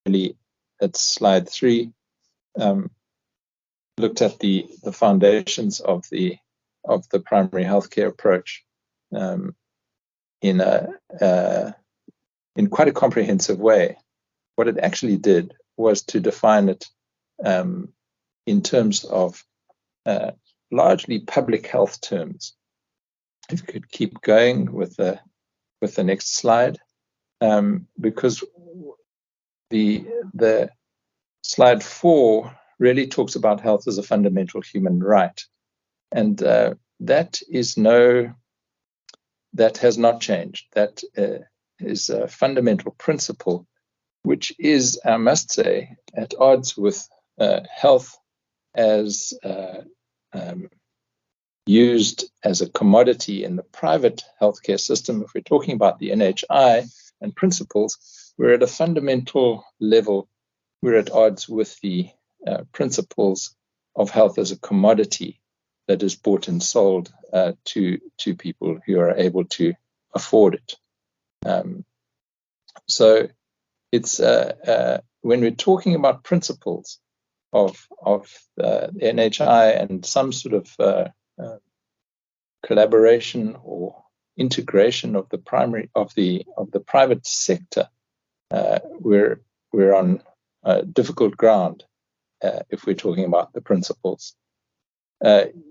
really, at slide 3, looked at the foundations of the primary healthcare approach in quite a comprehensive way. What it actually did was to define it in terms of largely public health terms. If you could keep going with the next slide, because the slide 4 really talks about health as a fundamental human right, and that has not changed. That is a fundamental principle, which is, I must say, at odds with health as used as a commodity in the private healthcare system. If we're talking about the NHI and principles, we're at a fundamental level, we're at odds with the principles of health as a commodity that is bought and sold to people who are able to afford it. So it's when we're talking about principles of the NHI and some sort of collaboration or integration of the private sector, we're on difficult ground if we're talking about the principles.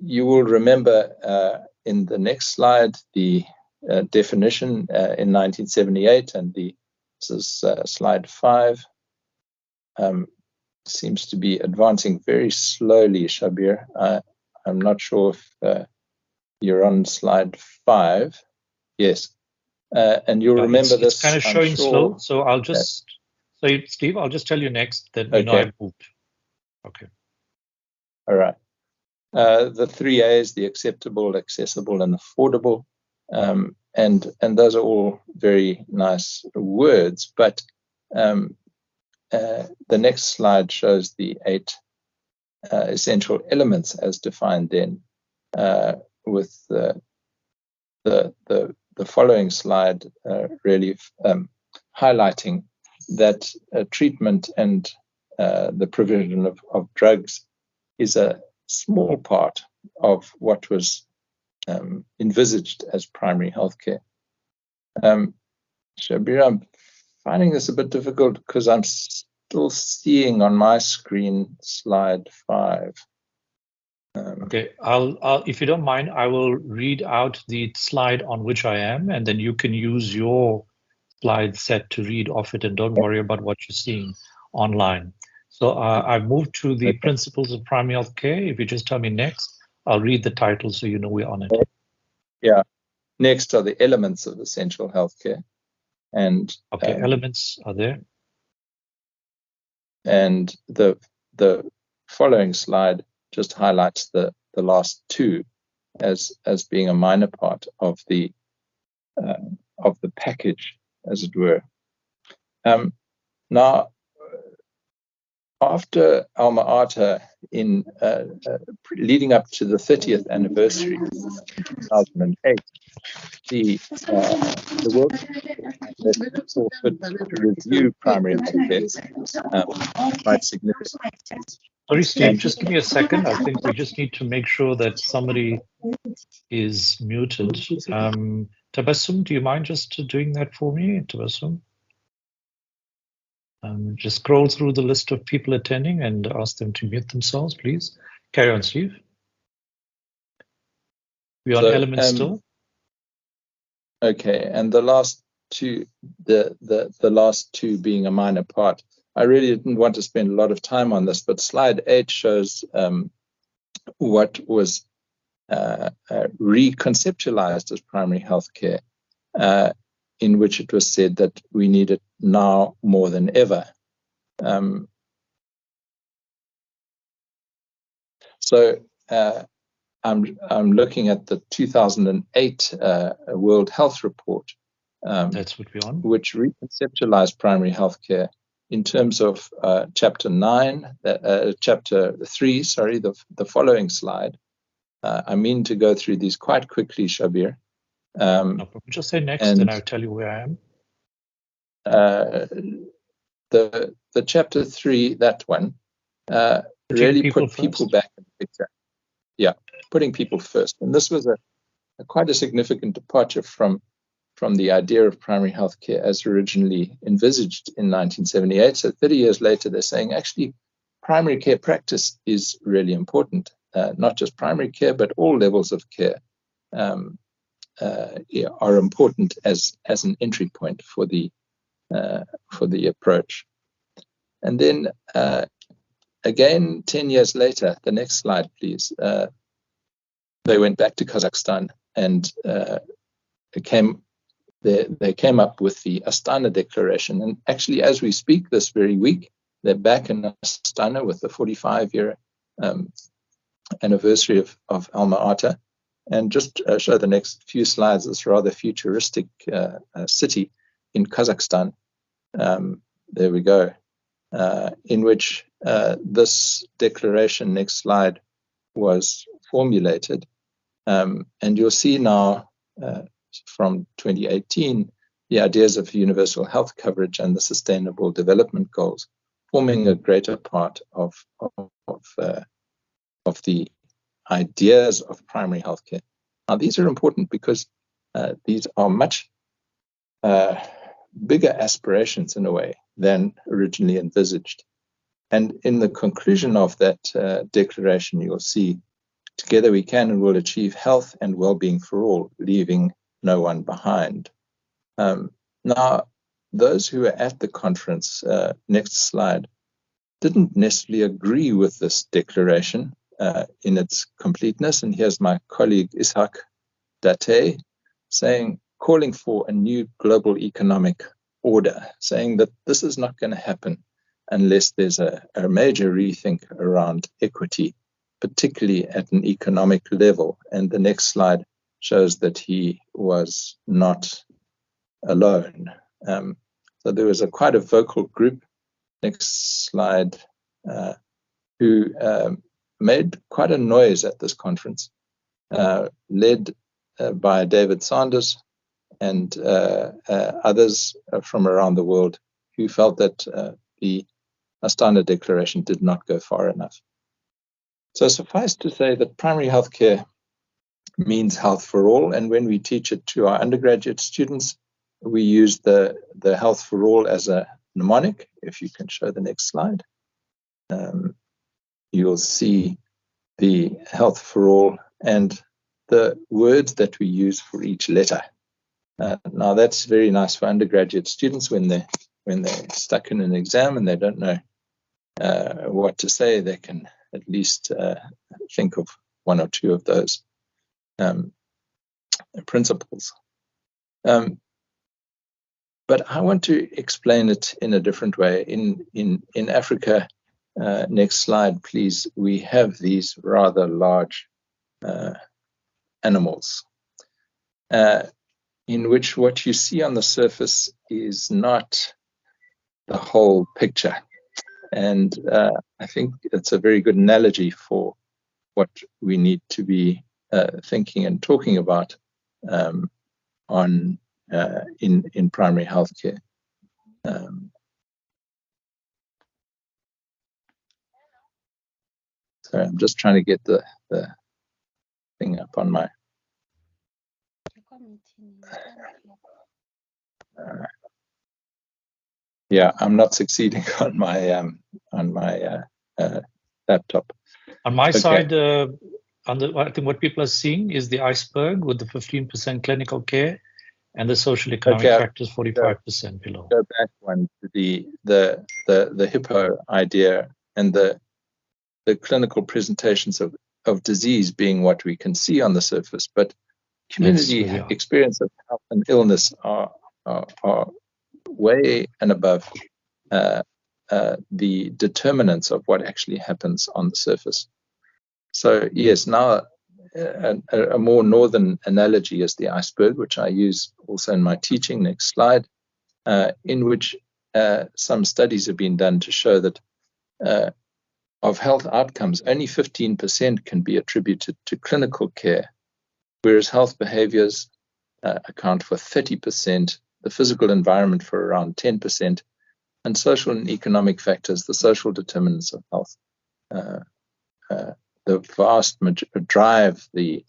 You will remember in the next slide the definition in 1978, and this is slide 5. Seems to be advancing very slowly, Shabir. I'm not sure if you're on slide 5. Yes. And you'll remember this. It's kind of showing slow, so I'll just say, Steve, I'll just tell you next that we know I've moved. Okay. All right. The 3 A's, the acceptable, accessible, and affordable. And those are all very nice words, but the next slide shows the 8 essential elements as defined then, with the following slide really highlighting that treatment and the provision of drugs is a small part of what was envisaged as primary healthcare. Shabir, I'm finding this a bit difficult because I'm still seeing on my screen slide 5. Okay, I'll, if you don't mind, I will read out the slide on which I am, and then you can use your slide set to read off it, and don't worry about what you're seeing online. So I've moved to the principles of primary health care. If you just tell me next, I'll read the title so you know we're on it. Yeah. Next are the elements of essential healthcare. And okay, elements are there. And the following slide just highlights the last 2 as being a minor part of the package, as it were. Now, after Alma Ata, in leading up to the 30th anniversary of 2008, the work to review primary healthcare quite significantly. Sorry, Steve, just give me a second. I think we just need to make sure that somebody is muted. Tabassum, do you mind just doing that for me, Tabassum? Just scroll through the list of people attending and ask them to mute themselves, please. Carry on, Steve. We're on elements still. Okay, and the last 2, the last 2 being a minor part. I really didn't want to spend a lot of time on this, but slide 8 shows what was reconceptualized as primary healthcare, in which it was said that we need it now more than ever. So I'm looking at the 2008 World Health Report. That's what we're on. Which reconceptualized primary healthcare in terms of chapter 3, sorry, the following slide. I mean to go through these quite quickly, Shabir. No problem. Just say next, and I'll tell you where I am. the chapter 3, that one, really put people back in the picture. Yeah, putting people first. And this was quite a significant departure from the idea of primary health care as originally envisaged in 1978. So 30 years later, they're saying, actually, primary care practice is really important. Not just primary care, but all levels of care are important as an entry point for the approach. And then again, 10 years later, the next slide, please. They went back to Kazakhstan and they came up with the Astana Declaration. And actually, as we speak this very week, they're back in Astana with the 45-year anniversary of Alma Ata. And just show the next few slides, this rather futuristic city in Kazakhstan. There we go. In which this declaration, next slide, was formulated. And you'll see now from 2018, the ideas of universal health coverage and the Sustainable Development Goals forming a greater part of the ideas of primary health care. Now, these are important because these are much bigger aspirations in a way than originally envisaged. And in the conclusion of that declaration, you'll see, together we can and will achieve health and well-being for all, leaving no one behind. Now, those who were at the conference, next slide, didn't necessarily agree with this declaration in its completeness. And here's my colleague Ishak Date calling for a new global economic order, saying that this is not going to happen unless there's a major rethink around equity, particularly at an economic level. And the next slide shows that he was not alone. So there was quite a vocal group, next slide, who made quite a noise at this conference, led by David Sanders and others from around the world who felt that the Astana Declaration did not go far enough. So suffice to say that primary health care means health for all, and when we teach it to our undergraduate students, we use the health for all as a mnemonic. If you can show the next slide, you'll see the health for all and the words that we use for each letter. Now that's very nice for undergraduate students when they're stuck in an exam and they don't know what to say. They can at least think of one or two of those principles. But I want to explain it in a different way. In Africa, next slide, please, we have these rather large animals, in which what you see on the surface is not the whole picture. And I think it's a very good analogy for what we need to be thinking and talking about in primary healthcare. Sorry, I'm just trying to get the thing up on my. Yeah, I'm not succeeding on my laptop. On my side, I think what people are seeing is the iceberg with the 15% clinical care and the social economic factors 45% below. Go back one to the hippo idea and the clinical presentations of disease being what we can see on the surface, but community experience of health and illness are way and above the determinants of what actually happens on the surface. So yes, now a more northern analogy is the iceberg, which I use also in my teaching. Next slide, in which some studies have been done to show that of health outcomes, only 15% can be attributed to clinical care, whereas health behaviors account for 30%, the physical environment for around 10%, And social and economic factors, the social determinants of health, the vast drive the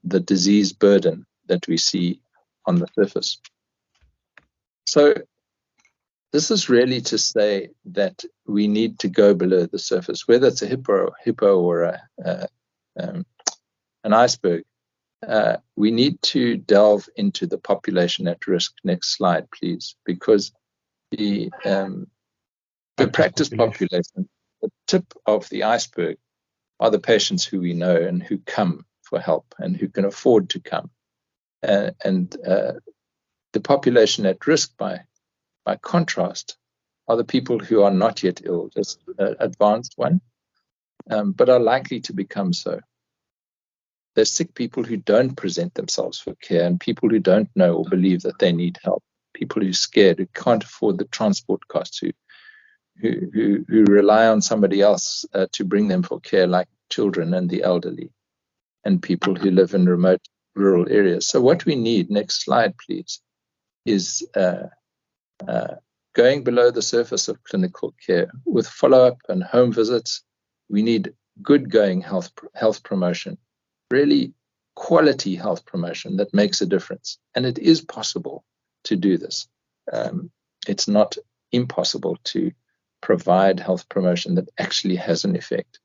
disease burden that we see on the surface. So this is really to say that we need to go below the surface, whether it's a hippo or an iceberg. We need to delve into the population at risk. Next slide, please, because the practice population, the tip of the iceberg, are the patients who we know and who come for help and who can afford to come. And the population at risk, by contrast, are the people who are not yet ill, just advanced one, but are likely to become so. There's sick people who don't present themselves for care, and people who don't know or believe that they need help, people who are scared, who can't afford the transport costs, who rely on somebody else to bring them for care, like children and the elderly, and people who live in remote rural areas. So what we need, next slide please, is going below the surface of clinical care with follow-up and home visits. We need good going health promotion, really quality health promotion that makes a difference. And it is possible to do this. It's not impossible to provide health promotion that actually has an effect.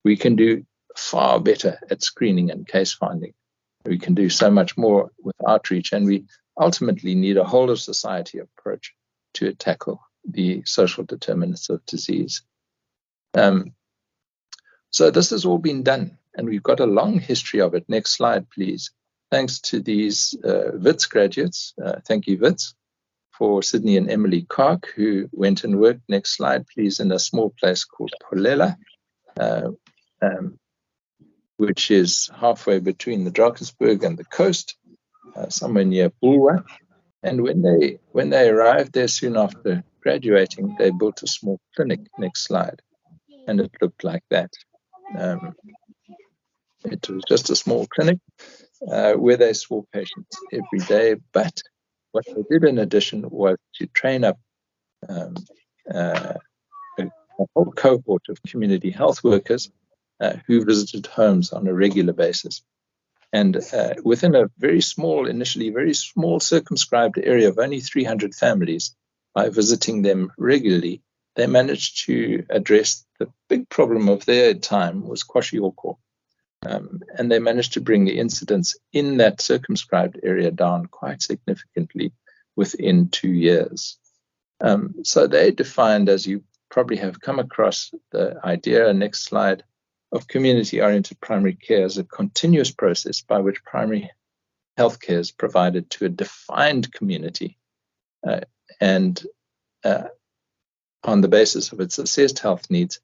We can do far better at screening and case finding. We can do so much more with outreach, and we ultimately need a whole of society approach to tackle the social determinants of disease. So this has all been done, and we've got a long history of it. Next slide, please. Thanks to these WITS graduates. Thank you, WITS, for Sydney and Emily Kark, who went and worked, next slide, please, in a small place called Pholela, which is halfway between the Drakensberg and the coast, somewhere near Bulwer. And when they arrived there soon after graduating, they built a small clinic, next slide, and it looked like that. It was just a small clinic where they saw patients every day, but what they did in addition was to train up a whole cohort of community health workers who visited homes on a regular basis. And within a initially very small circumscribed area of only 300 families, by visiting them regularly, they managed to address the big problem of their time was kwashiorkor. And they managed to bring the incidence in that circumscribed area down quite significantly within 2 years. So they defined, as you probably have come across, the idea, next slide, of community-oriented primary care as a continuous process by which primary health care is provided to a defined community and on the basis of its assessed health needs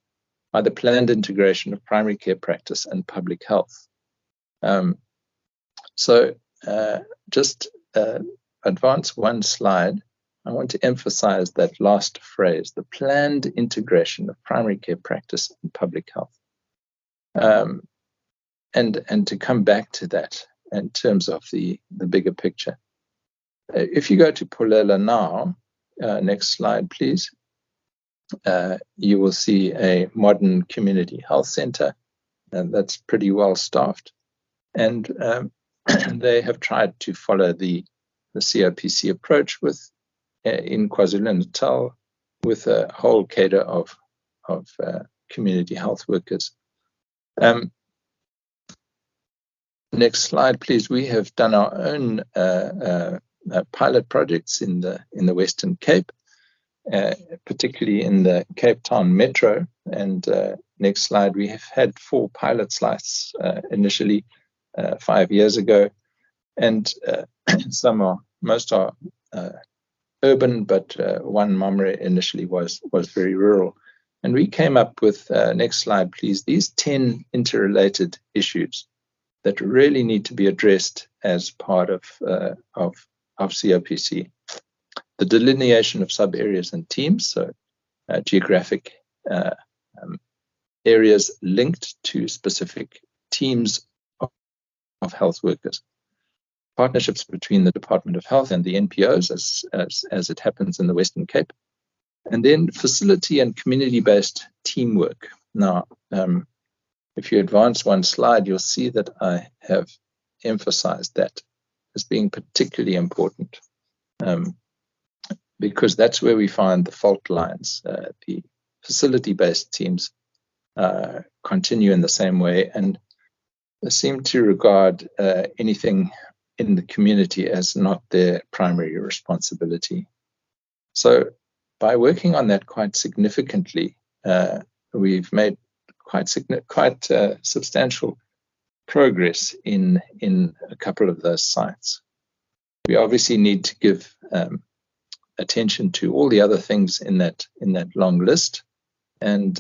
by the planned integration of primary care practice and public health. So just advance one slide. I want to emphasize that last phrase, the planned integration of primary care practice and public health. And to come back to that in terms of the bigger picture. If you go to Pholela now, next slide, please, you will see a modern community health center, and that's pretty well staffed. And they have tried to follow the COPC approach in KwaZulu-Natal with a whole cadre of community health workers. Next slide, please. We have done our own pilot projects in the Western Cape, particularly in the Cape Town Metro. And next slide, we have had 4 pilot sites initially 5 years ago, and most are urban, but one Mamre initially was very rural. And we came up with, next slide, please, these 10 interrelated issues that really need to be addressed as part of COPC. The delineation of sub-areas and teams, so geographic areas linked to specific teams of health workers. Partnerships between the Department of Health and the NPOs, as it happens in the Western Cape, And then facility and community-based teamwork. Now, if you advance one slide, you'll see that I have emphasized that as being particularly important, because that's where we find the fault lines. The facility-based teams continue in the same way and seem to regard anything in the community as not their primary responsibility. So by working on that quite significantly, we've made quite substantial progress in a couple of those sites. We obviously need to give attention to all the other things in that long list, and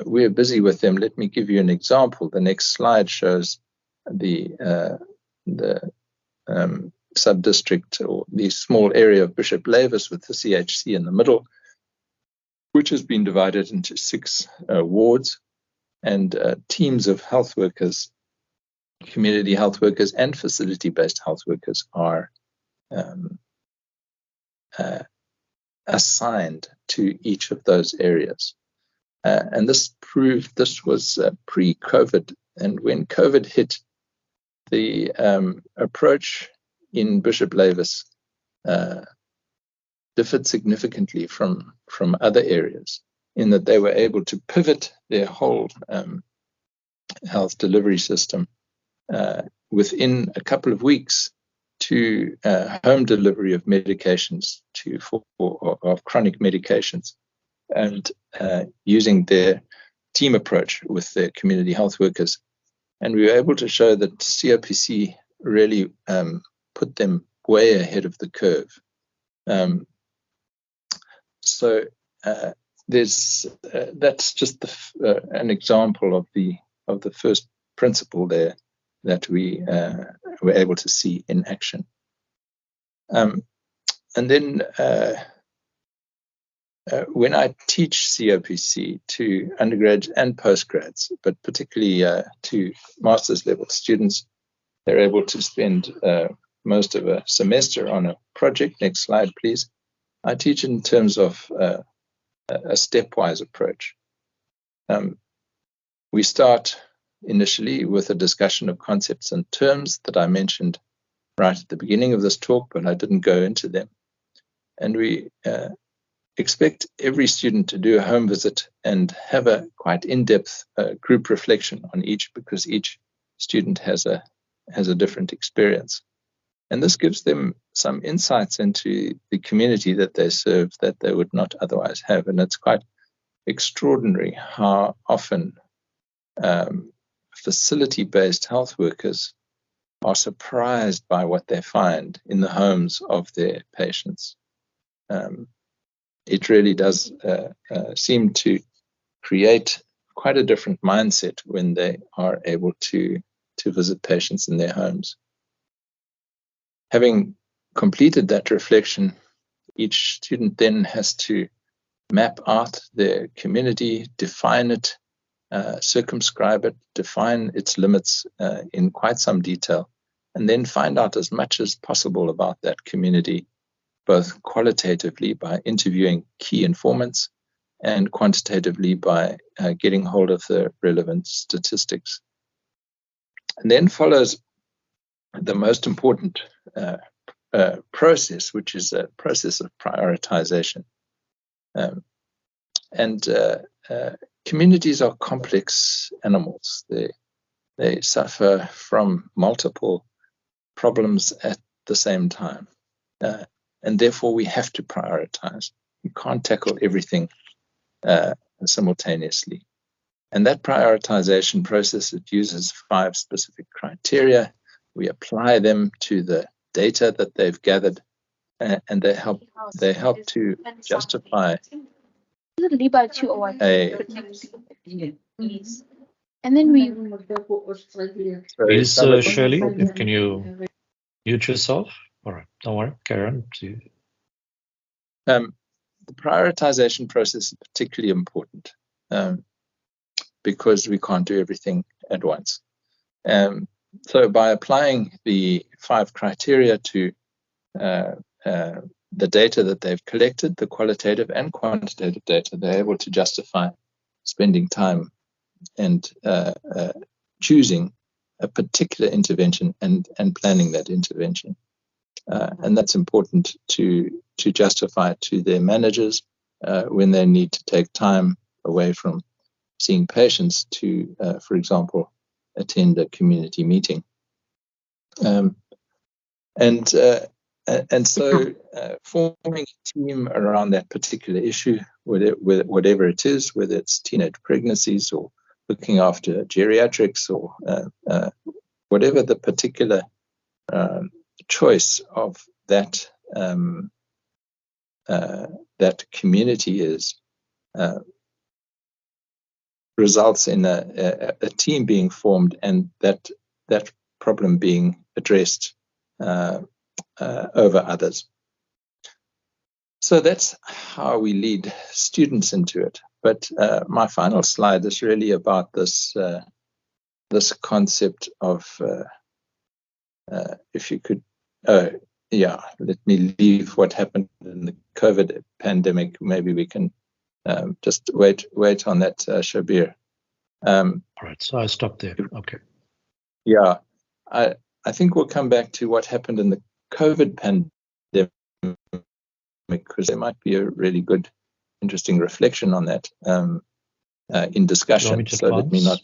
we're busy with them. Let me give you an example. The next slide shows the sub-district, or the small area of Bishop Lavis with the CHC in the middle, which has been divided into 6 wards, and teams of health workers, community health workers and facility-based health workers are assigned to each of those areas. And this was pre-COVID, and when COVID hit, the approach in Bishop Lavis differed significantly from other areas, in that they were able to pivot their whole health delivery system within a couple of weeks to home delivery of medications, of chronic medications, and using their team approach with their community health workers. And we were able to show that COPC really put them way ahead of the curve. So that's just an example of the first principle there that we were able to see in action. And then when I teach COPC to undergrads and postgrads, but particularly to master's level students, they're able to spend most of a semester on a project. Next slide, please. I teach in terms of a stepwise approach. We start initially with a discussion of concepts and terms that I mentioned right at the beginning of this talk, but I didn't go into them. And we expect every student to do a home visit and have a quite in-depth group reflection on each, because each student has a different experience. And this gives them some insights into the community that they serve that they would not otherwise have. And it's quite extraordinary how often facility-based health workers are surprised by what they find in the homes of their patients. It really does seem to create quite a different mindset when they are able to visit patients in their homes. Having completed that reflection, each student then has to map out their community, define it, circumscribe it, define its limits in quite some detail, and then find out as much as possible about that community, both qualitatively by interviewing key informants and quantitatively by getting hold of the relevant statistics. And then follows the most important process, which is a process of prioritization. Communities are complex animals. They suffer from multiple problems at the same time. And therefore, we have to prioritize. We can't tackle everything simultaneously. And that prioritization process, it uses 5 specific criteria. We apply them to the data that they've gathered, and they help to justify and then we. Please, Shirley, can you mute yourself? All right, don't worry, Karen. The prioritization process is particularly important because we can't do everything at once. So by applying the 5 criteria to the data that they've collected, the qualitative and quantitative data, they're able to justify spending time and choosing a particular intervention and planning that intervention. And that's important to justify to their managers when they need to take time away from seeing patients to, for example, attend a community meeting. And so forming a team around that particular issue, whatever it is, whether it's teenage pregnancies or looking after geriatrics or whatever the particular choice of that that community is, results in a team being formed and that problem being addressed over others. So that's how we lead students into it. But my final slide is really about this this concept of, if you could, let me leave what happened in the COVID pandemic. Maybe we can just wait on that, Shabir. All right, so I stopped there. Okay. Yeah, I think we'll come back to what happened in the COVID pandemic, because there might be a really good, interesting reflection on that in discussion. So let me not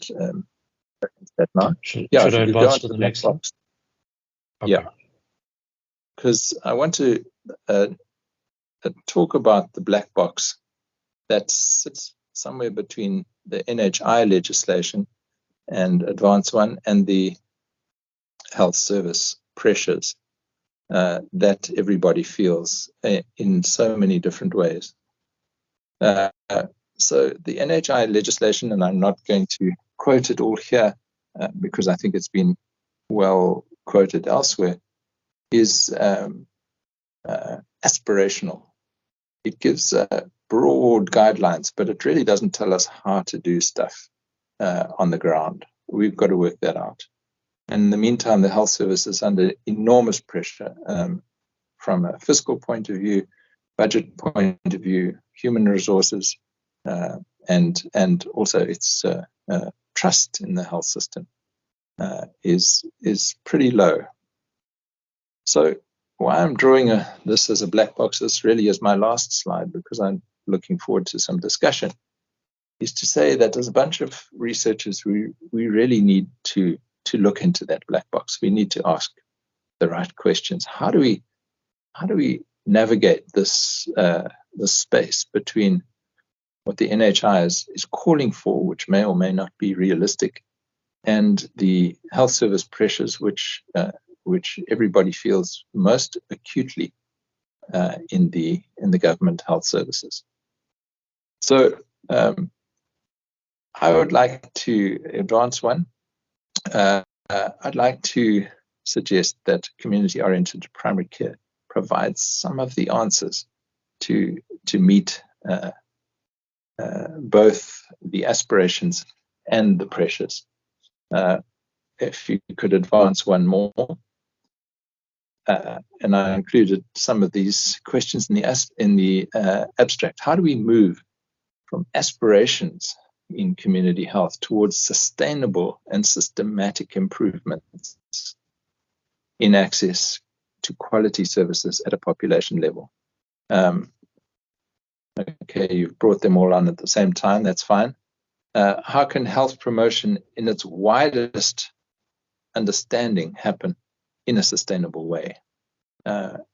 that now. Should I advance to the next one? Okay. Yeah, because I want to talk about the black box that sits somewhere between the NHI legislation and Advance 1 and the health service pressures that everybody feels in so many different ways. So the NHI legislation, and I'm not going to quote it all here because I think it's been well quoted elsewhere, is aspirational. It gives broad guidelines, but it really doesn't tell us how to do stuff on the ground. We've got to work that out. And in the meantime, the health service is under enormous pressure from a fiscal point of view, budget point of view, human resources, and also its trust in the health system is pretty low. So why I'm drawing this as a black box, this really is my last slide because I'm looking forward to some discussion, is to say that as a bunch of researchers, we really need to look into that black box. We need to ask the right questions. How do we navigate this this space between what the NHI is calling for, which may or may not be realistic, and the health service pressures, which everybody feels most acutely in the government health services. So I would like to advance one. I'd like to suggest that community-oriented primary care provides some of the answers to meet both the aspirations and the pressures. If you could advance one more, and I included some of these questions in the abstract. How do we move from aspirations in community health towards sustainable and systematic improvements in access to quality services at a population level? Okay, you've brought them all on at the same time, that's fine. How can health promotion in its widest understanding happen in a sustainable way? And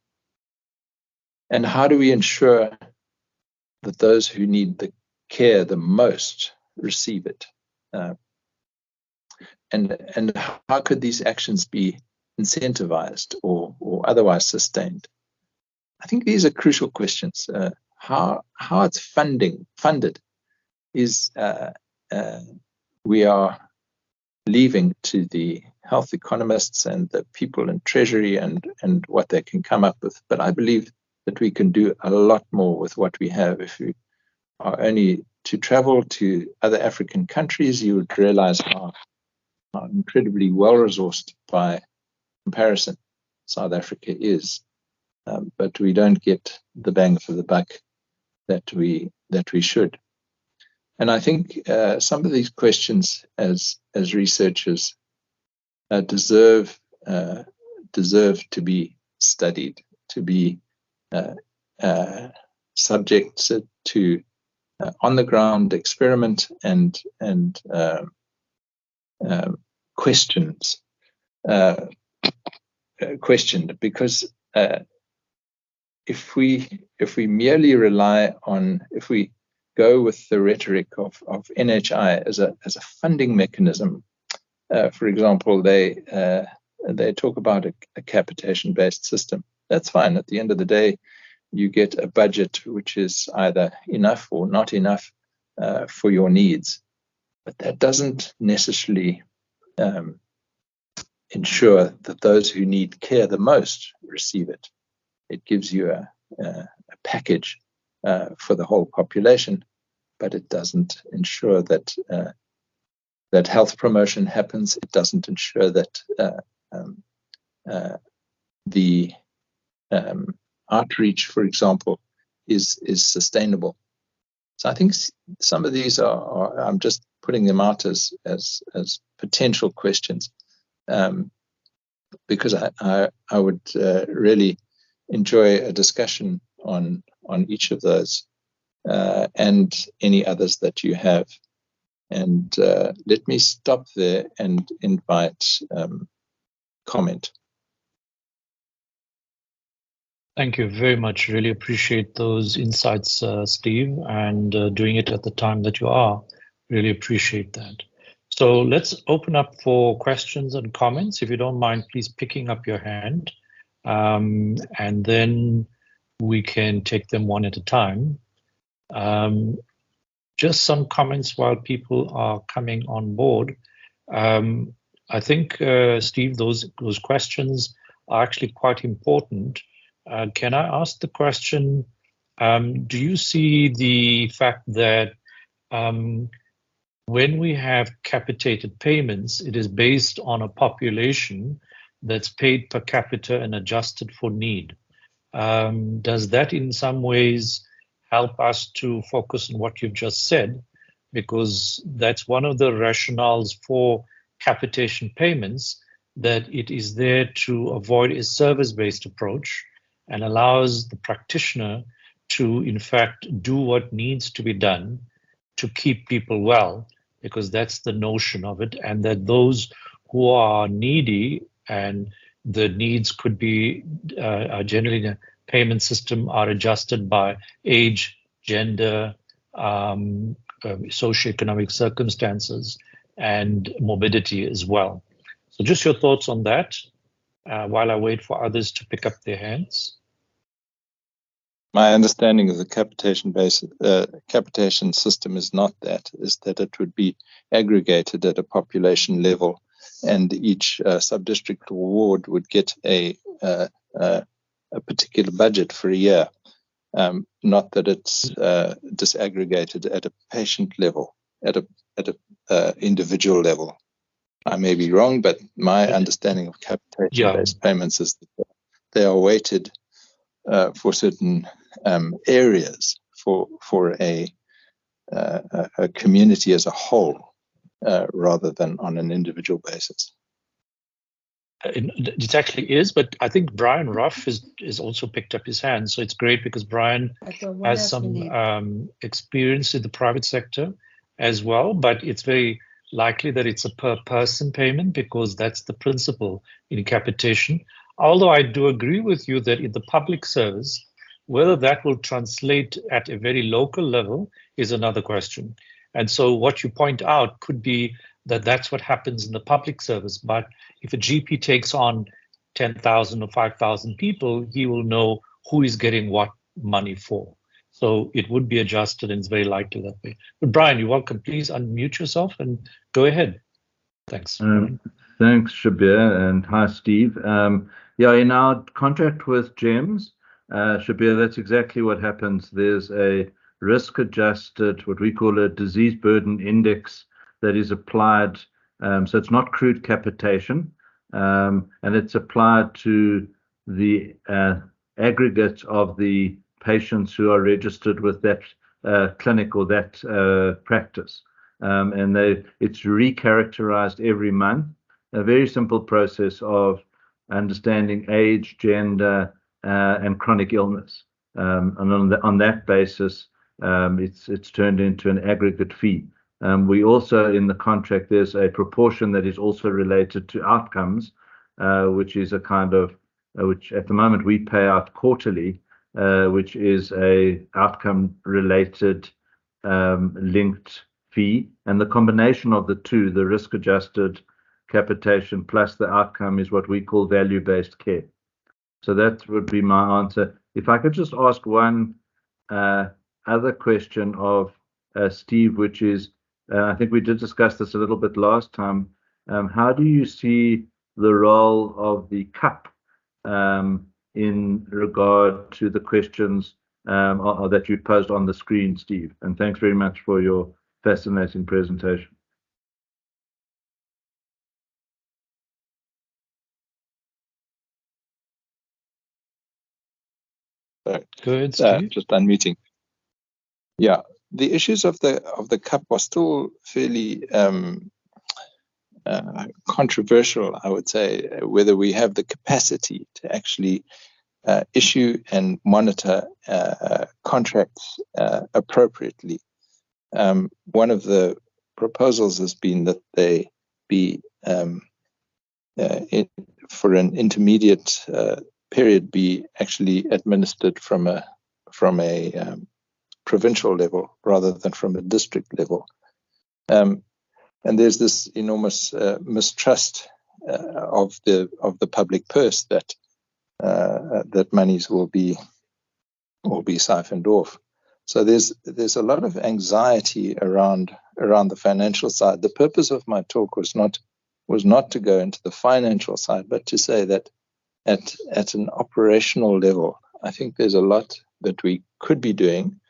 how do we ensure that those who need the care the most receive it? And how could these actions be incentivized or otherwise sustained? I think these are crucial questions. How it's funded is we are leaving to the health economists and the people in Treasury and what they can come up with. But I believe that we can do a lot more with what we have. If you are only to travel to other African countries, you would realize how incredibly well-resourced by comparison South Africa is. but we don't get the bang for the buck that we should. And I think some of these questions, as researchers, deserve to be studied, to be subject to on-the-ground experiment and questioned, because if we merely rely on, if we go with the rhetoric of NHI as a funding mechanism, for example, they talk about a capitation-based system. That's fine. At the end of the day, you get a budget which is either enough or not enough for your needs, but that doesn't necessarily ensure that those who need care the most receive it. It gives you a package for the whole population, but it doesn't ensure that health promotion happens. It doesn't ensure that the outreach, for example, is sustainable. So I think some of these are I'm just putting them out as potential questions, because I would really enjoy a discussion on each of those and any others that you have. And let me stop there and invite comment. Thank you very much. Really appreciate those insights, Steve, and doing it at the time that you are. Really appreciate that. So let's open up for questions and comments. If you don't mind, please picking up your hand, and then we can take them one at a time. Just some comments while people are coming on board. I think, Steve, those questions are actually quite important. Can I ask the question, do you see the fact that when we have capitated payments, it is based on a population that's paid per capita and adjusted for need? Does that in some ways help us to focus on what you've just said? Because that's one of the rationales for capitation payments, that it is there to avoid a service-based approach and allows the practitioner to, in fact, do what needs to be done to keep people well, because that's the notion of it, and that those who are needy, and the needs could be generally in a payment system, are adjusted by age, gender, socioeconomic circumstances, and morbidity as well. So just your thoughts on that while I wait for others to pick up their hands. My understanding of the capitation system is that it would be aggregated at a population level, and each sub-district ward would get a particular budget for a year, not that it's disaggregated at a patient level, at a individual level. I may be wrong, but my understanding of capitation-based payments is that they are weighted for certain areas for a community as a whole, rather than on an individual basis. It actually is, but I think Brian Ruff is also picked up his hand, so it's great because Brian has some experience in the private sector as well, but it's very likely that it's a per person payment because that's the principle in capitation. Although I do agree with you that in the public service, whether that will translate at a very local level is another question. And so what you point out could be that that's what happens in the public service. But if a GP takes on 10,000 or 5,000 people, he will know who is getting what money for. So it would be adjusted, and it's very likely that way. But Brian, you're welcome. Please unmute yourself and go ahead. Thanks. Thanks, Shabir, and hi, Steve. Yeah, in our contract with GEMS, Shabir, that's exactly what happens. There's a risk-adjusted, what we call a disease burden index, that is applied. So it's not crude capitation, and it's applied to the aggregate of the patients who are registered with that clinic or that practice. And it's recharacterized every month. A very simple process of understanding age, gender, and chronic illness. And on that basis, it's turned into an aggregate fee. We also, in the contract, there's a proportion that is also related to outcomes, which is a kind of, which at the moment we pay out quarterly, which is a outcome-related linked fee. And the combination of the two, the risk-adjusted capitation plus the outcome, is what we call value-based care. So that would be my answer. If I could just ask one other question of Steve, which is, I think we did discuss this a little bit last time. How do you see the role of the CUP in regard to the questions that you posed on the screen, Steve? And thanks very much for your fascinating presentation. Good, Steve. Just unmuting. Yeah, the issues of the CUP are still fairly controversial, I would say, whether we have the capacity to actually issue and monitor contracts appropriately. One of the proposals has been that they be for an intermediate period be actually administered from a provincial level rather than from a district level. And there's this enormous mistrust of the public purse that monies will be siphoned off. So there's a lot of anxiety around the financial side. The purpose of my talk was not to go into the financial side, but to say that at an operational level, I think there's a lot that we could be doing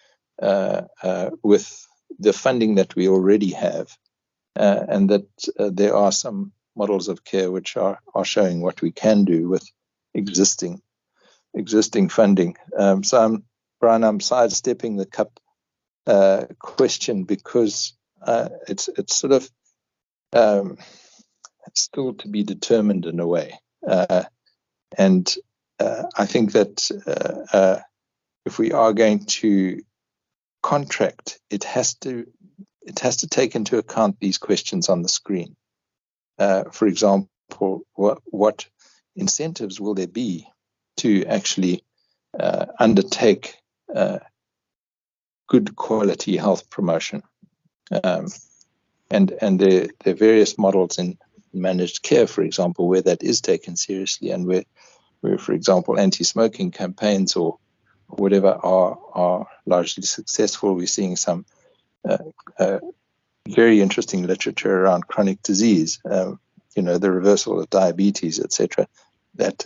with the funding that we already have, and that there are some models of care which are showing what we can do with existing funding. So Brian, I'm sidestepping the CUP question because it's sort of it's still to be determined in a way. And I think that if we are going to contract, it has to take into account these questions on the screen. For example, what incentives will there be to actually undertake good quality health promotion? And there are various models in managed care, for example, where that is taken seriously, and where for example, anti-smoking campaigns or whatever are largely successful. We're seeing some very interesting literature around chronic disease, the reversal of diabetes, etc., that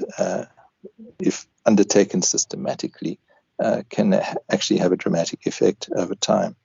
if undertaken systematically can actually have a dramatic effect over time.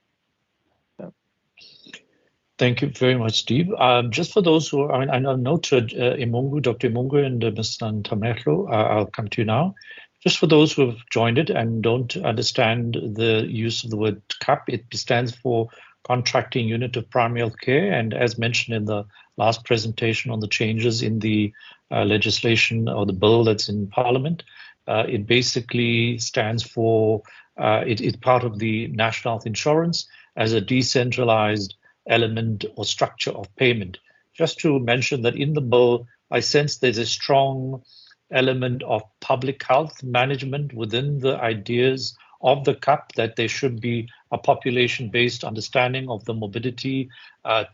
Thank you very much, Steve. Just for those who are, I noted Imungu, Dr. Imungu and Mr. Ntamehlo, I'll come to you now. Just for those who have joined it and don't understand the use of the word CUP, it stands for Contracting Unit of Primary Health Care. And as mentioned in the last presentation on the changes in the legislation or the bill that's in Parliament, it basically stands for, it's part of the National Health Insurance as a decentralized element or structure of payment. Just to mention that in the bill, I sense there's a strong element of public health management within the ideas of the CUP, that there should be a population-based understanding of the morbidity,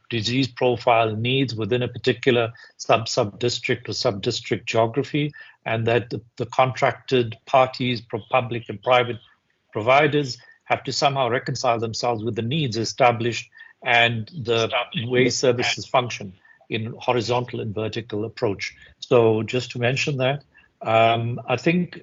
disease profile needs within a particular sub-district or sub-district geography, and that the contracted parties, public and private providers, have to somehow reconcile themselves with the needs established and the way services function in horizontal and vertical approach. So just to mention that, I think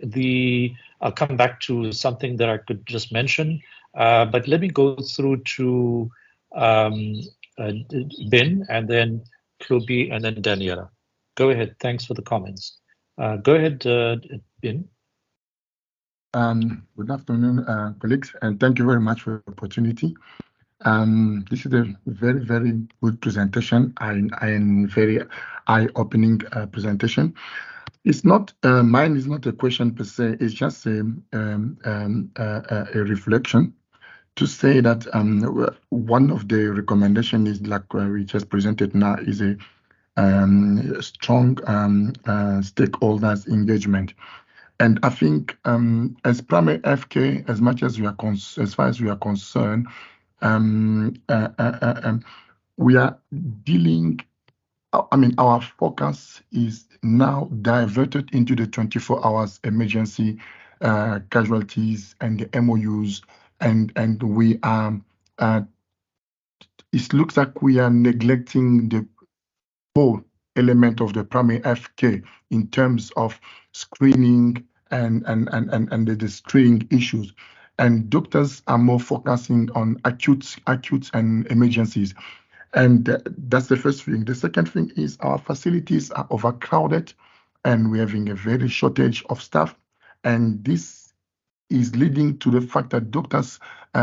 I'll come back to something that I could just mention, but let me go through to Ben and then Klubi and then Daniela. Go ahead, thanks for the comments. Go ahead, Ben. Good afternoon, colleagues, and thank you very much for the opportunity. This is a very, very good presentation and very eye-opening presentation. It's not mine is not a question per se. It's just a reflection to say that one of the recommendations is like we just presented now is a strong stakeholders engagement. And I think as primary FK, as much as as far as we are concerned, we are dealing. I mean, our focus is now diverted into the 24 hours emergency casualties and the MOUs, and we are. It looks like we are neglecting the whole element of the primary FK in terms of screening and the screening issues. And doctors are more focusing on acute and emergencies. And that's the first thing. The second thing is our facilities are overcrowded and we're having a very shortage of staff. And this is leading to the fact that doctors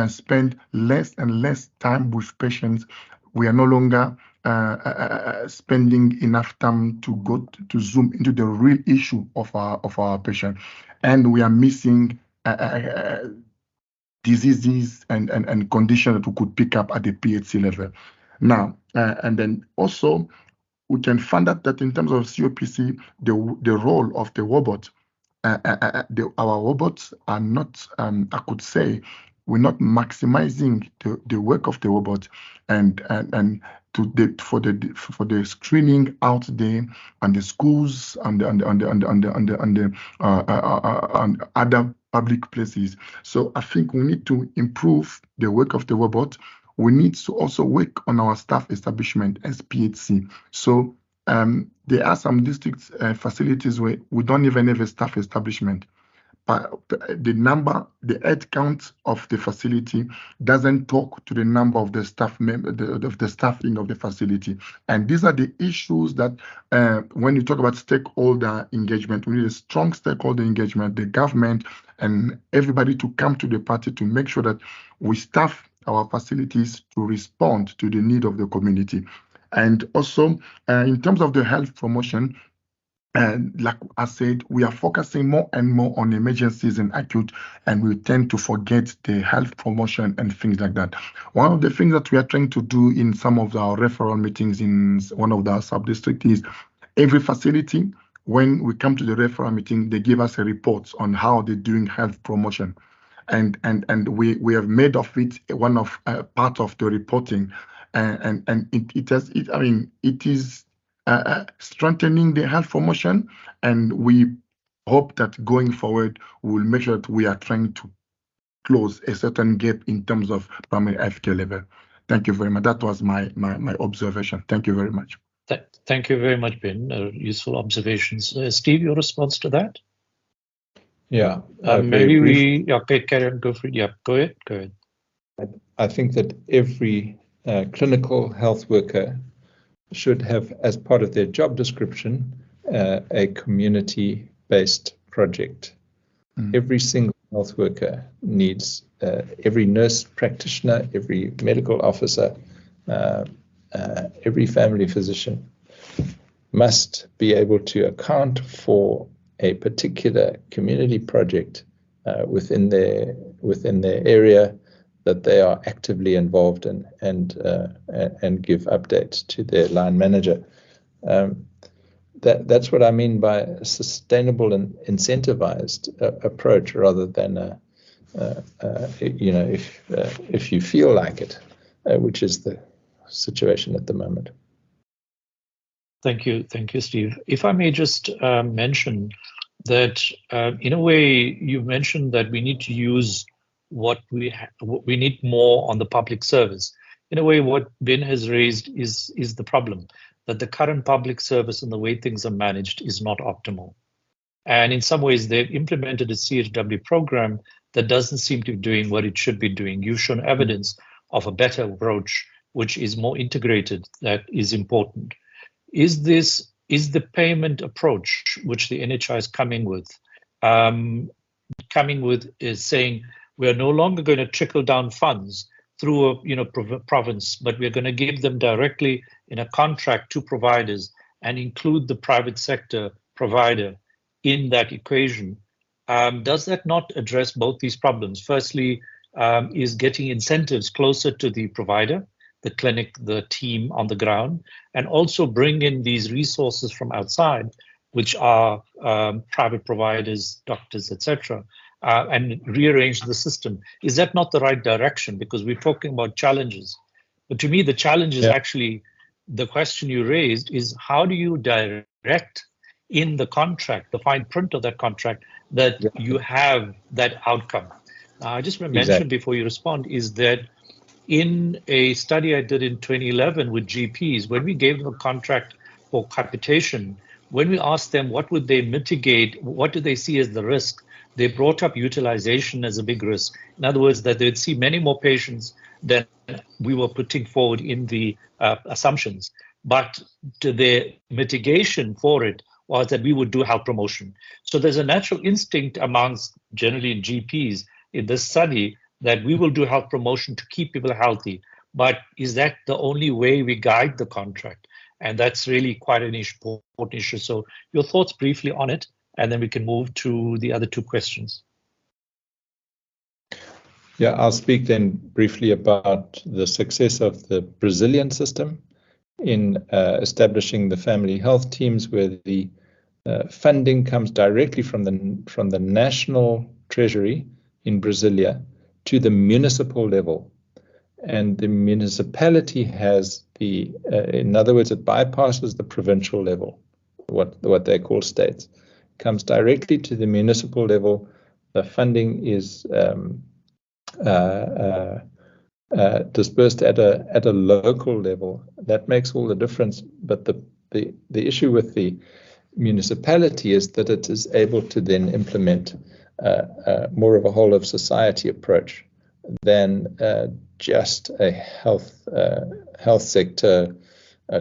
spend less and less time with patients. We are no longer spending enough time to go to zoom into the real issue of our patient, and we are missing diseases and conditions that we could pick up at the PHC level. Now, and then also we can find out that in terms of COPC, the role of the robot, our robots are not, I could say, we're not maximizing the work of the robot and for the screening out there and the schools and other public places. So I think we need to improve the work of the robot. We need to also work on our staff establishment as PHC. So there are some district facilities where we don't even have a staff establishment. But the head count of the facility doesn't talk to the number of the staff of the staffing of the facility. And these are the issues that when you talk about stakeholder engagement, we need a strong stakeholder engagement, the government and everybody to come to the party to make sure that we staff our facilities to respond to the need of the community. And also in terms of the health promotion, and like I said, we are focusing more and more on emergencies and acute, and we tend to forget the health promotion and things like that. One of the things that we are trying to do in some of our referral meetings in one of the sub-districts is every facility, when we come to the referral meeting, they give us a report on how they're doing health promotion. And we have made of it one of part of the reporting. And it is strengthening the health promotion, and we hope that going forward we will make sure that we are trying to close a certain gap in terms of primary FK level. Thank you very much. That was my observation. Thank you very much. Thank you very much, Ben. Useful observations. Steve, your response to that? Yeah. Maybe we carry on. Go for it. Yeah, go ahead. I think that every clinical health worker should have, as part of their job description, a community-based project. Every single health worker needs, every nurse practitioner, every medical officer, every family physician must be able to account for a particular community project within their area that they are actively involved in, and give updates to their line manager. That's what I mean by a sustainable and incentivized approach, rather than if you feel like it, which is the situation at the moment. Thank you, Steve. If I may just mention that, in a way, you mentioned that we need to use what we need more on the public service. In a way, what Ben has raised is the problem, that the current public service and the way things are managed is not optimal. And in some ways, they've implemented a CHW program that doesn't seem to be doing what it should be doing. You've shown evidence of a better approach, which is more integrated, that is important. Is the payment approach, which the NHI is coming with, coming with is saying we are no longer going to trickle down funds through a province, but we're going to give them directly in a contract to providers and include the private sector provider in that equation. Does that not address both these problems? Firstly, is getting incentives closer to the provider, the clinic, the team on the ground, and also bring in these resources from outside, which are private providers, doctors, etc., and rearrange the system. Is that not the right direction? Because we're talking about challenges. But to me, the challenge is actually the question you raised is how do you direct in the contract, the fine print of that contract, that you have that outcome. I just want to mention before you respond is that in a study I did in 2011 with GPs, when we gave them a contract for capitation, when we asked them what would they mitigate, what do they see as the risk, they brought up utilization as a big risk. In other words, that they'd see many more patients than we were putting forward in the assumptions. But the mitigation for it was that we would do health promotion. So there's a natural instinct amongst generally in GPs in this study that we will do health promotion to keep people healthy. But is that the only way we guide the contract? And that's really quite an important issue. So your thoughts briefly on it, and then we can move to the other two questions. Yeah, I'll speak then briefly about the success of the Brazilian system in establishing the family health teams, where the funding comes directly from the national treasury in Brasilia to the municipal level, and the municipality has the, in other words, it bypasses the provincial level, what they call states, comes directly to the municipal level. The funding is dispersed at a local level. That makes all the difference. But the issue with the municipality is that it is able to then implement more of a whole of society approach than just a health sector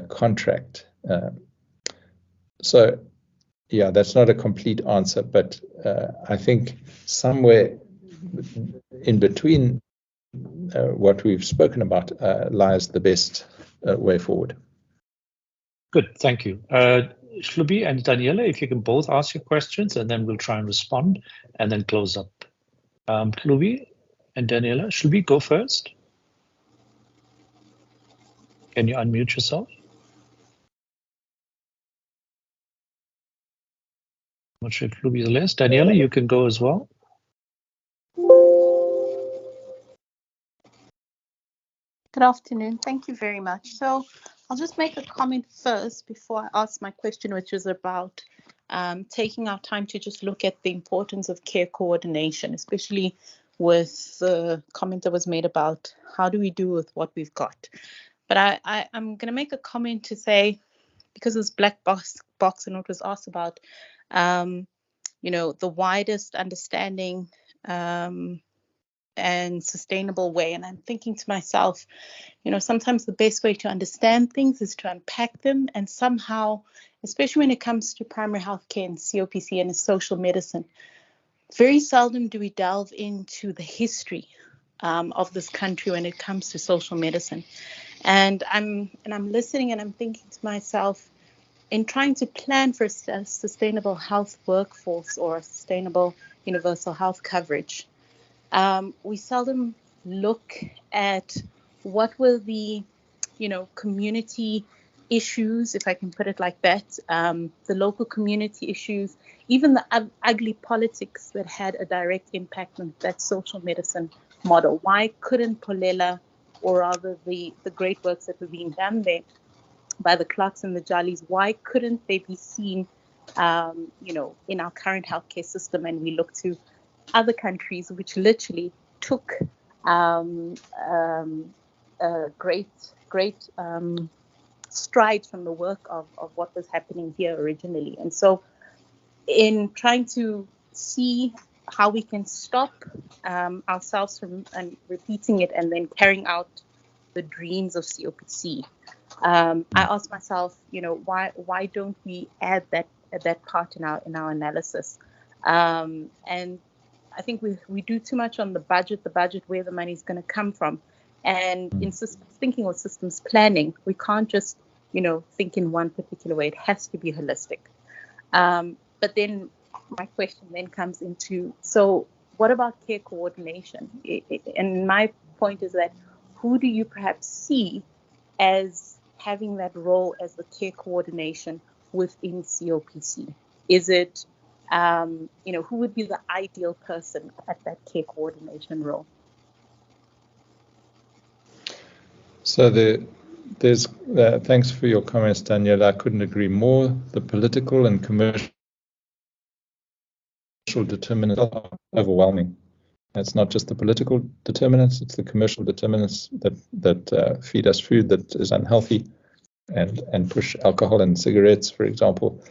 contract. So yeah, that's not a complete answer, but I think somewhere in between what we've spoken about lies the best way forward. Good, thank you. Shlubi and Daniela, if you can both ask your questions, and then we'll try and respond and then close up. Shlubi and Daniela, Shlubi, go first. Can you unmute yourself? I'm not sure if Shlubi is list. Daniela, you can go as well. Good afternoon. Thank you very much. So I'll just make a comment first before I ask my question, which is about taking our time to just look at the importance of care coordination, especially with the comment that was made about how do we do with what we've got. But I'm going to make a comment to say, because it's black box and what was asked about, the widest understanding and sustainable way. And I'm thinking to myself, sometimes the best way to understand things is to unpack them, and somehow, especially when it comes to primary healthcare and COPC and social medicine, very seldom do we delve into the history of this country when it comes to social medicine. And I'm listening and I'm thinking to myself, in trying to plan for a sustainable health workforce or a sustainable universal health coverage, we seldom look at what were the, community issues, if I can put it like that, the local community issues, even the ugly politics that had a direct impact on that social medicine model. Why couldn't Polela, or rather the great works that were being done there by the Clarks and the Jalis, why couldn't they be seen, in our current healthcare system? And we look to other countries which literally took great strides from the work of what was happening here originally. And so in trying to see how we can stop ourselves from repeating it and then carrying out the dreams of COPC, I asked myself, why don't we add that part in our analysis? And I think we do too much on the budget, where the money is going to come from. And in systems thinking or systems planning, we can't just, think in one particular way. It has to be holistic. But then my question then comes into, so what about care coordination? And my point is that who do you perhaps see as having that role as the care coordination within COPC? Is it, who would be the ideal person at that care coordination role? So there's thanks for your comments, Danielle. I couldn't agree more. The political and commercial determinants are overwhelming. It's not just the political determinants; it's the commercial determinants that feed us food that is unhealthy, and push alcohol and cigarettes, for example.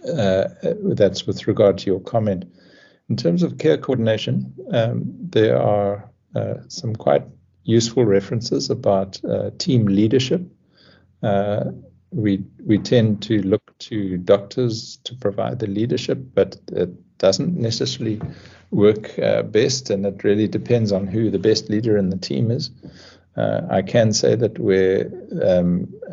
That's with regard to your comment. In terms of care coordination, there are some quite useful references about team leadership. We tend to look to doctors to provide the leadership, but it doesn't necessarily work best, and it really depends on who the best leader in the team is. I can say that where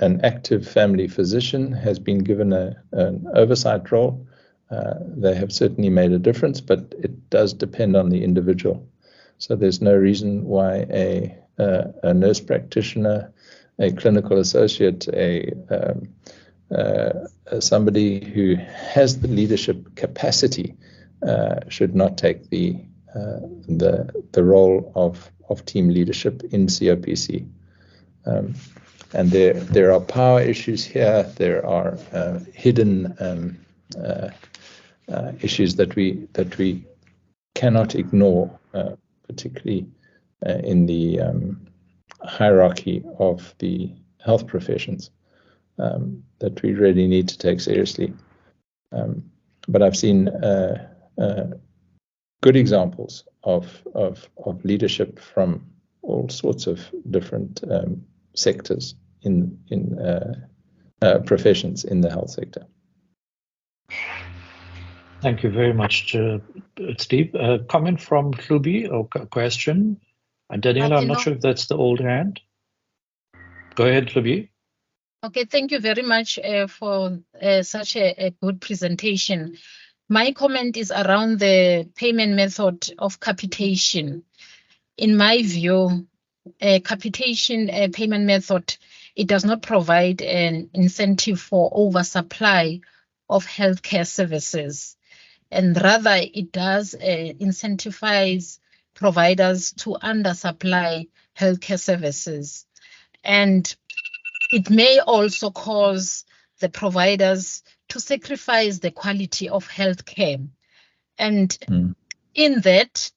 an active family physician has been given an oversight role, they have certainly made a difference, but it does depend on the individual. So there's no reason why a nurse practitioner, a clinical associate, somebody who has the leadership capacity should not take the role of team leadership in COPC. And there are power issues here. There are hidden issues that we cannot ignore, particularly in the hierarchy of the health professions, that we really need to take seriously. But I've seen good examples of leadership from all sorts of different sectors in professions in the health sector. Thank you very much, Steve. Comment from Hlubi, or question? And Daniela, I'm not sure if that's the old hand. Go ahead, Hlubi. Okay, thank you very much for such a good presentation. My comment is around the payment method of capitation. In my view, capitation payment method, it does not provide an incentive for oversupply of healthcare services, and rather it does incentivize providers to undersupply healthcare services. And it may also cause the providers to sacrifice the quality of healthcare. And in that,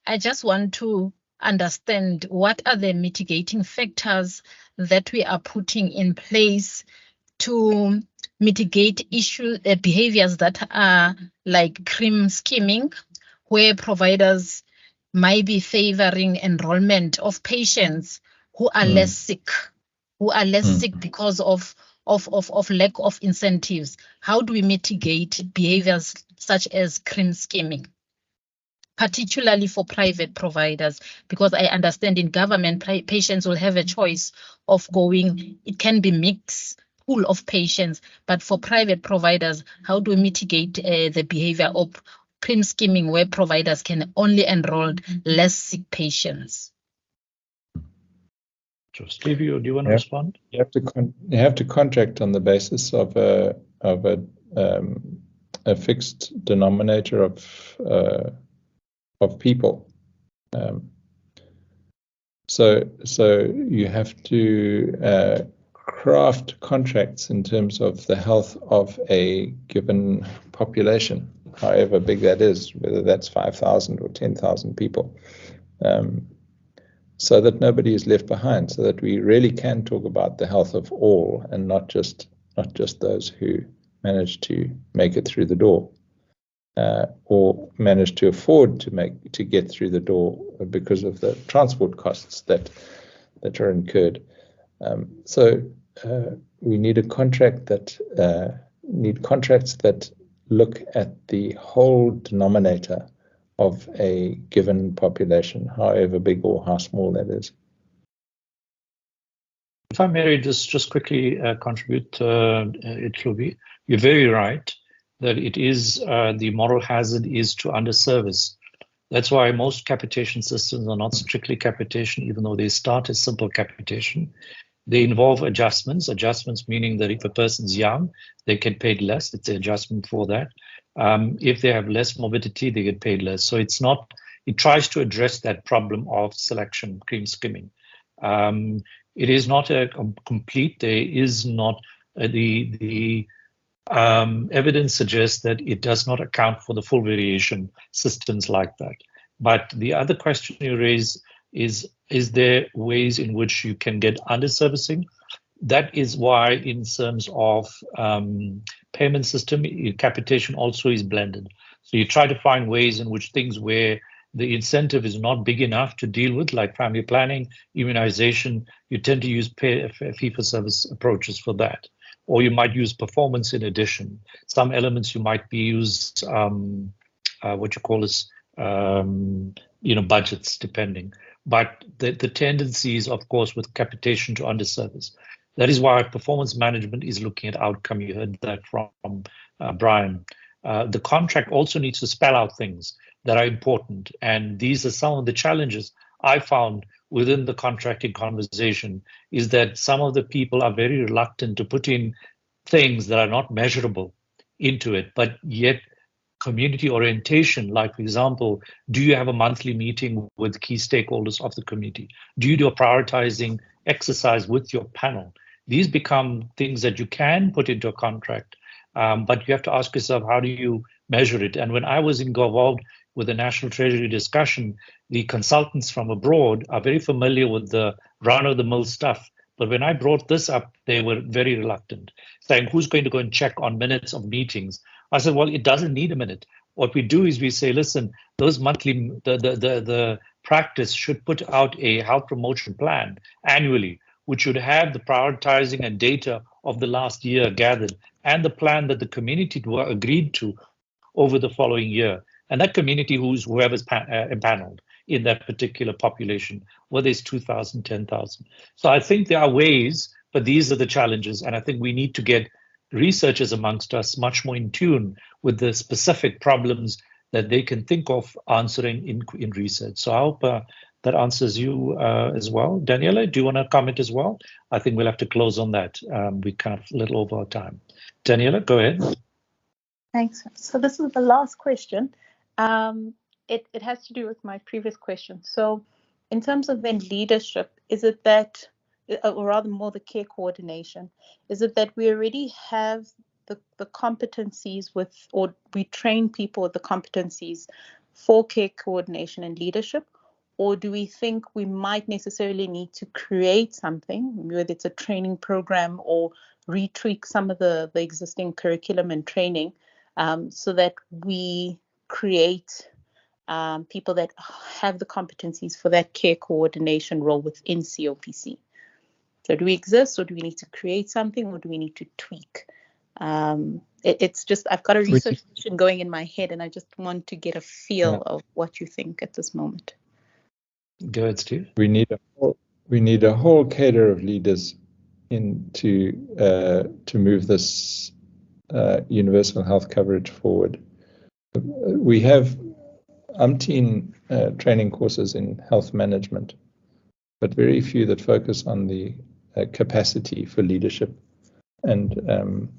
I just want to understand what are the mitigating factors that we are putting in place to mitigate behaviors that are like cream skimming, where providers might be favoring enrollment of patients who are less sick, because of lack of incentives. How do we mitigate behaviors such as cream skimming, particularly for private providers? Because I understand in government, patients will have a choice of going, it can be mixed pool of patients, but for private providers, how do we mitigate the behavior of cream skimming, where providers can only enroll less sick patients? Steve, do you want to respond? You have to contract on the basis of a fixed denominator of people. So you have to craft contracts in terms of the health of a given population, however big that is, whether that's 5,000 or 10,000 people, so that nobody is left behind, so that we really can talk about the health of all and not just those who manage to make it through the door, or manage to afford to get through the door because of the transport costs that are incurred. So we need contracts that look at the whole denominator of a given population, however big or how small that is. If I may just quickly contribute, Itlubi, you're very right that it is the moral hazard is to underservice. That's why most capitation systems are not strictly capitation, even though they start as simple capitation. They involve adjustments. Adjustments meaning that if a person's young, they get paid less. It's an adjustment for that. If they have less morbidity, they get paid less. So it's not. It tries to address that problem of selection, cream skimming. It is not a complete. There is not the evidence suggests that it does not account for the full variation systems like that. But the other question you raise is there ways in which you can get underservicing? That is why in terms of payment system, capitation also is blended. So you try to find ways in which things where the incentive is not big enough to deal with, like family planning, immunization, you tend to use fee-for-service approaches for that. Or you might use performance in addition. Some elements you might be used, what you call is, budgets, depending. But the tendency is, of course, with capitation to underservice. That is why performance management is looking at outcome. You heard that from Brian. The contract also needs to spell out things that are important. And these are some of the challenges I found within the contracting conversation, is that some of the people are very reluctant to put in things that are not measurable into it, but yet community orientation, like for example, do you have a monthly meeting with key stakeholders of the community? Do you do a prioritizing exercise with your panel? These become things that you can put into a contract, but you have to ask yourself, how do you measure it? And when I was involved with the National Treasury discussion, the consultants from abroad are very familiar with the run-of-the-mill stuff. But when I brought this up, they were very reluctant, saying, who's going to go and check on minutes of meetings? I said, well, it doesn't need a minute. What we do is we say, listen, those monthly, the practice should put out a health promotion plan annually, which should have the prioritizing and data of the last year gathered and the plan that the community were agreed to over the following year. And that community whoever's empaneled in that particular population, whether it's 2,000, 10,000. So I think there are ways, but these are the challenges. And I think we need to get researchers amongst us much more in tune with the specific problems that they can think of answering in research. So I hope that answers you as well. Daniela, do you want to comment as well? I think we'll have to close on that. We kind of a little over our time. Daniela, go ahead. Thanks. So this is the last question. It has to do with my previous question. So in terms of then leadership, is it that, or rather more the care coordination, is it that we already have the competencies with, or we train people with the competencies for care coordination and leadership? Or do we think we might necessarily need to create something, whether it's a training program or retweak some of the existing curriculum and training, so that we create people that have the competencies for that care coordination role within COPC? So do we exist, or do we need to create something, or do we need to tweak? It's just, I've got a research question going in my head, and I just want to get a feel of what you think at this moment. Go ahead, Steve. We need a whole cadre of leaders to move this universal health coverage forward. We have umpteen training courses in health management, but very few that focus on the capacity for leadership. And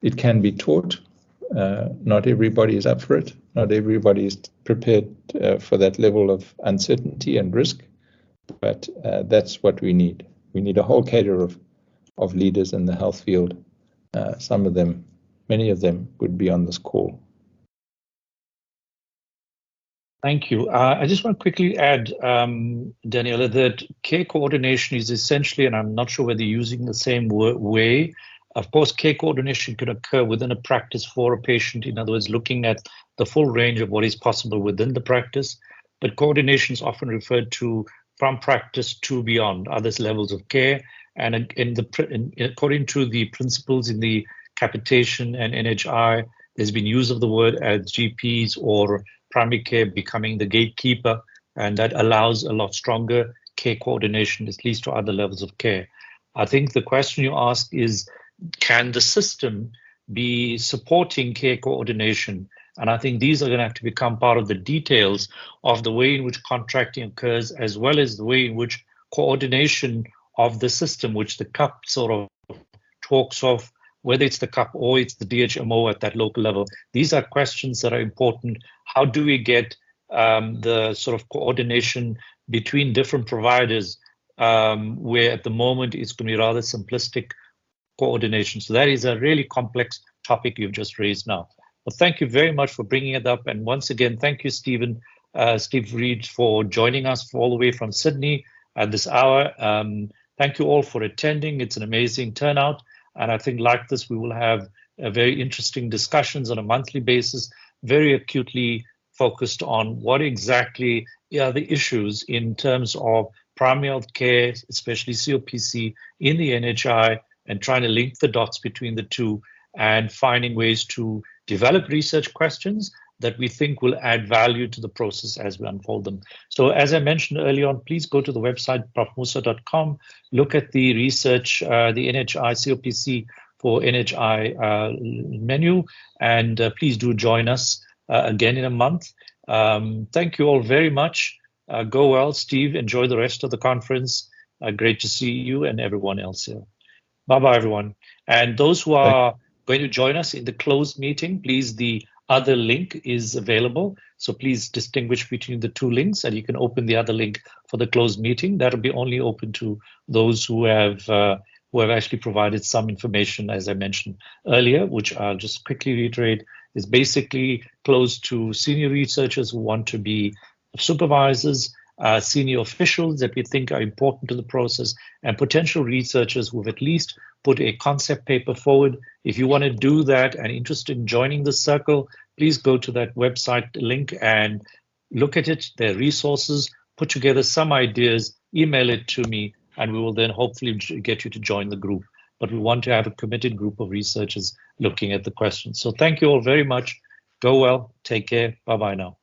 it can be taught. Not everybody is up for it. Not everybody is prepared for that level of uncertainty and risk, but that's what we need. We need a whole cadre of leaders in the health field. Some of them, many of them would be on this call. Thank you. I just want to quickly add, Daniela, that care coordination is essentially, and I'm not sure whether you're using the same way. Of course, care coordination could occur within a practice for a patient. In other words, looking at the full range of what is possible within the practice. But coordination is often referred to from practice to beyond others levels of care. And according to the principles in the capitation and NHI, There's been use of the word as GPs or primary care becoming the gatekeeper, and that allows a lot stronger care coordination, at least to other levels of care. I think the question you ask is, can the system be supporting care coordination? And I think these are going to have to become part of the details of the way in which contracting occurs, as well as the way in which coordination of the system, which the CUP sort of talks of, whether it's the CUP or it's the DHMO at that local level. These are questions that are important. How do we get the sort of coordination between different providers, where at the moment it's going to be rather simplistic coordination? So that is a really complex topic you've just raised now. Well, thank you very much for bringing it up. And once again, thank you, Steve Reid, for joining us all the way from Sydney at this hour. Thank you all for attending. It's an amazing turnout. And I think like this, we will have very interesting discussions on a monthly basis, very acutely focused on what exactly are the issues in terms of primary health care, especially COPC in the NHI, and trying to link the dots between the two and finding ways to develop research questions that we think will add value to the process as we unfold them. So as I mentioned earlier on, please go to the website profmusa.com, look at the research, the NHI COPC for NHI menu, and please do join us again in a month. Thank you all very much. Go well, Steve. Enjoy the rest of the conference. Great to see you and everyone else here. Bye-bye, everyone. And those who are going to join us in the closed meeting, please, the other link is available. So please distinguish between the two links, and you can open the other link for the closed meeting. That'll be only open to those who have actually provided some information, as I mentioned earlier, which I'll just quickly reiterate, is basically closed to senior researchers who want to be supervisors, senior officials that we think are important to the process, and potential researchers who've at least put a concept paper forward. If you want to do that and interested in joining the circle, please go to that website link and look at it, their resources, put together some ideas, email it to me, and we will then hopefully get you to join the group. But we want to have a committed group of researchers looking at the questions. So thank you all very much. Go well. Take care. Bye-bye now.